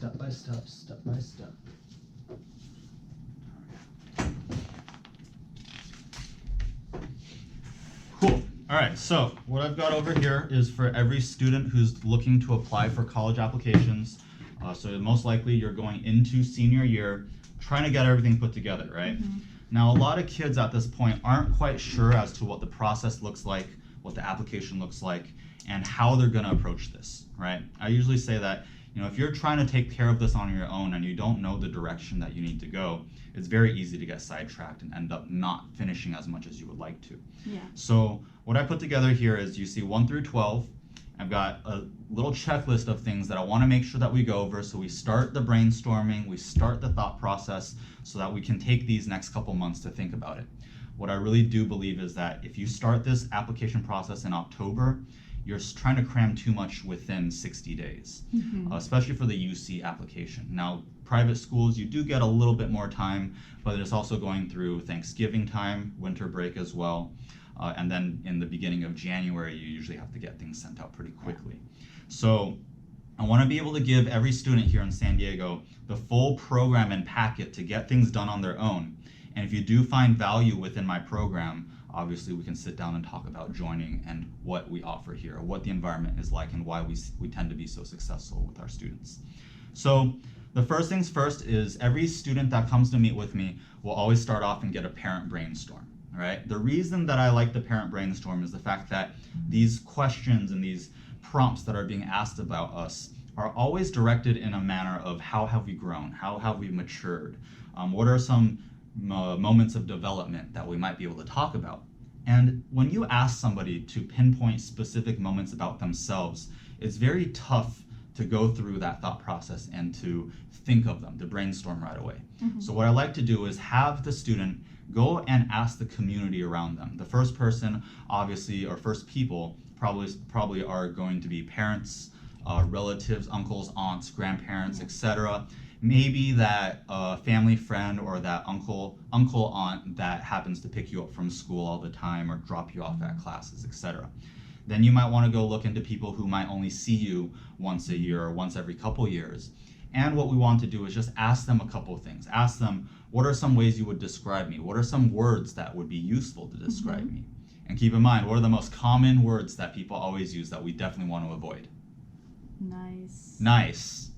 step by step, step by step. Cool. All right, so what I've got over here is for every student who's looking to apply for college applications. So most likely you're going into senior year, trying to get everything put together, right? Mm-hmm. Now, a lot of kids at this point aren't quite sure as to what the process looks like, what the application looks like, and how they're going to approach this, right? I usually say that, if you're trying to take care of this on your own and you don't know the direction that you need to go, it's very easy to get sidetracked and end up not finishing as much as you would like to. Yeah. So what I put together here is you see 1 through 12. I've got a little checklist of things that I want to make sure that we go over. So we start the brainstorming, we start the thought process so that we can take these next couple months to think about it. What I really do believe is that if you start this application process in October, you're trying to cram too much within 60 days, especially for the UC application. Now, private schools, you do get a little bit more time, but it's also going through Thanksgiving time, winter break as well. And then in the beginning of January, you usually have to get things sent out pretty quickly. So I want to be able to give every student here in San Diego the full program and packet to get things done on their own. And if you do find value within my program, obviously we can sit down and talk about joining and what we offer here, what the environment is like, and why we tend to be so successful with our students. So the first things first is every student that comes to meet with me will always start off and get a parent brainstorm. All right. The reason that I like the parent brainstorm is the fact that these questions and these prompts that are being asked about us are always directed in a manner of how have we grown, how have we matured, what are some moments of development that we might be able to talk about. And when you ask somebody to pinpoint specific moments about themselves, it's very tough to go through that thought process and to think of them, to brainstorm right away. So what I like to do is have the student go and ask the community around them. The first person, obviously, or first people probably are going to be parents, relatives, uncles, aunts, grandparents, etc. Maybe that family friend or that uncle, aunt that happens to pick you up from school all the time or drop you off at classes, etc. Then you might want to go look into people who might only see you once a year or once every couple years. And what we want to do is just ask them a couple of things. Ask them, what are some ways you would describe me? What are some words that would be useful to describe me? And keep in mind, what are the most common words that people always use that we definitely want to avoid? Nice.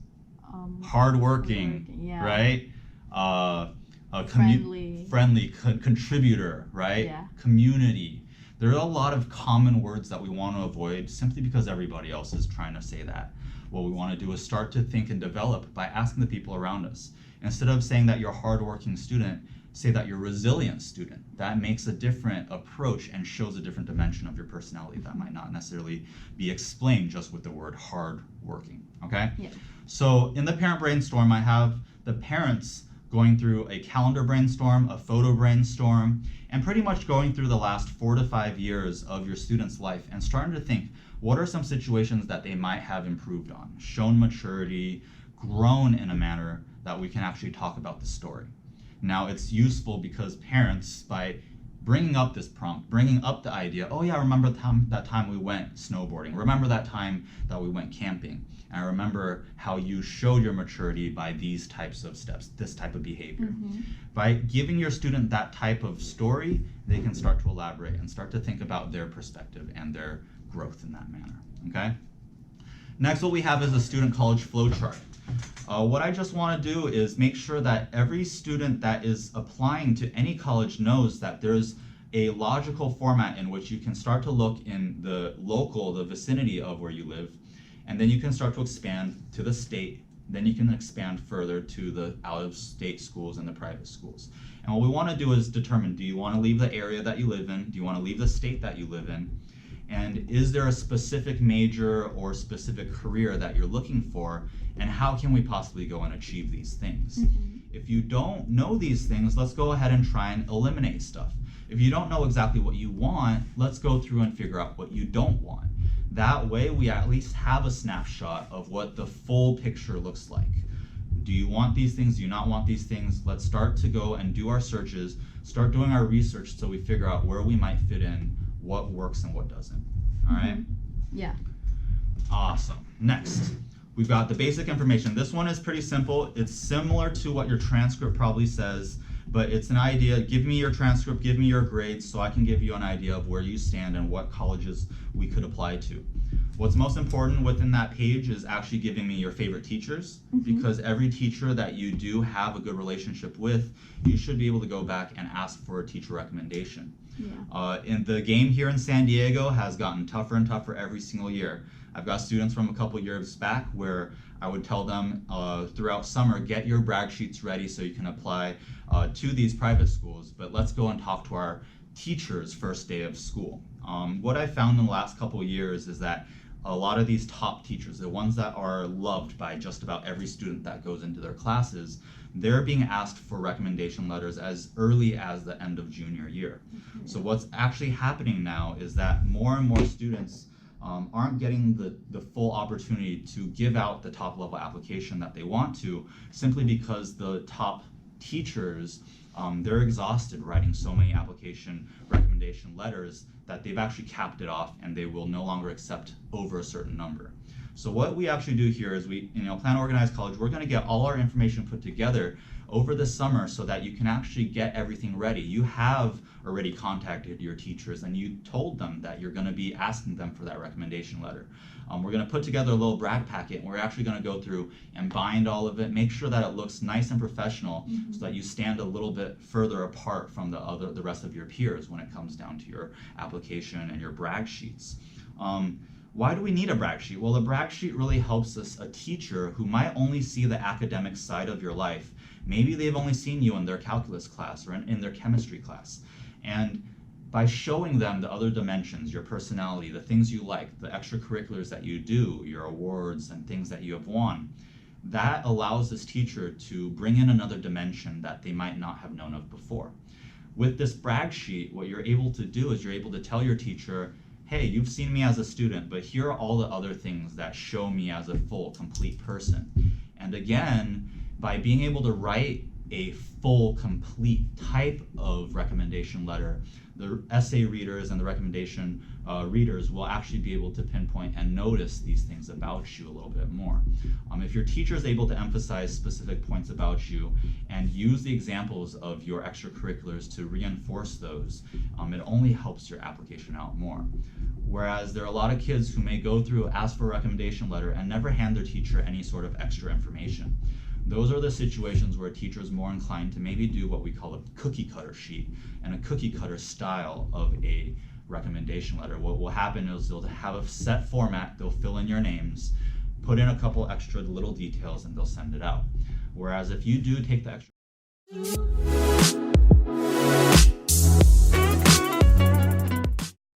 Hardworking, yeah. Right? Friendly. Contributor, right? Yeah. Community. There are a lot of common words that we want to avoid simply because everybody else is trying to say that. What we want to do is start to think and develop by asking the people around us. Instead of saying that you're a hardworking student, say that you're a resilient student. That makes a different approach and shows a different dimension of your personality that might not necessarily be explained just with the word hardworking, okay? Yeah. So in the parent brainstorm, I have the parents going through a calendar brainstorm, a photo brainstorm, and pretty much going through the last 4 to 5 years of your student's life and starting to think, what are some situations that they might have improved on, shown maturity, grown in a manner that we can actually talk about the story. Now, it's useful because parents, by bringing up this prompt, bringing up the idea, oh yeah, remember that time we went snowboarding, remember that time that we went camping, and I remember how you showed your maturity by these types of steps, this type of behavior. By giving your student that type of story, they can start to elaborate and start to think about their perspective and their growth in that manner, okay? Next, what we have is a student college flow chart. What I just want to do is make sure that every student that is applying to any college knows that there's a logical format in which you can start to look in the vicinity of where you live, and then you can start to expand to the state, then you can expand further to the out-of-state schools and the private schools. And what we want to do is determine, do you want to leave the area that you live in? Do you want to leave the state that you live in? And is there a specific major or specific career that you're looking for? And how can we possibly go and achieve these things? If you don't know these things, let's go ahead and try and eliminate stuff. If you don't know exactly what you want, let's go through and figure out what you don't want. That way we at least have a snapshot of what the full picture looks like. Do you want these things? Do you not want these things? Let's start to go and do our searches, start doing our research so we figure out where we might fit in, what works and what doesn't. All right? Yeah. Awesome. Next, we've got the basic information. This one is pretty simple. It's similar to what your transcript probably says, but it's an idea. Give me your transcript, give me your grades, so I can give you an idea of where you stand and what colleges we could apply to. What's most important within that page is actually giving me your favorite teachers, because every teacher that you do have a good relationship with, you should be able to go back and ask for a teacher recommendation. Yeah. In the game here in San Diego has gotten tougher and tougher every single year. I've got students from a couple years back where I would tell them throughout summer, get your brag sheets ready so you can apply to these private schools, but let's go and talk to our teachers first day of school. What I found in the last couple of years is that a lot of these top teachers, the ones that are loved by just about every student that goes into their classes, they're being asked for recommendation letters as early as the end of junior year. So what's actually happening now is that more and more students aren't getting the full opportunity to give out the top level application that they want to, simply because the top teachers, they're exhausted writing so many application recommendation letters that they've actually capped it off and they will no longer accept over a certain number. So what we actually do here is we, Plan Organized College, we're going to get all our information put together over the summer so that you can actually get everything ready. You have already contacted your teachers and you told them that you're going to be asking them for that recommendation letter. We're going to put together a little brag packet and we're actually going to go through and bind all of it, make sure that it looks nice and professional so that you stand a little bit further apart from the rest of your peers when it comes down to your application and your brag sheets. Why do we need a brag sheet? Well, a brag sheet really helps us, a teacher who might only see the academic side of your life. Maybe they've only seen you in their calculus class or in their chemistry class. And by showing them the other dimensions, your personality, the things you like, the extracurriculars that you do, your awards and things that you have won, that allows this teacher to bring in another dimension that they might not have known of before. With this brag sheet, what you're able to do is you're able to tell your teacher, hey, you've seen me as a student, but here are all the other things that show me as a full, complete person. And again, by being able to write a full, complete type of recommendation letter, the essay readers and the recommendation readers will actually be able to pinpoint and notice these things about you a little bit more. If your teacher is able to emphasize specific points about you and use the examples of your extracurriculars to reinforce those, it only helps your application out more. Whereas there are a lot of kids who may go through, ask for a recommendation letter, and never hand their teacher any sort of extra information. Those are the situations where a teacher is more inclined to maybe do what we call a cookie cutter sheet and a cookie cutter style of a recommendation letter. What will happen is they'll have a set format, they'll fill in your names, put in a couple extra little details, and they'll send it out. Whereas if you do take the extra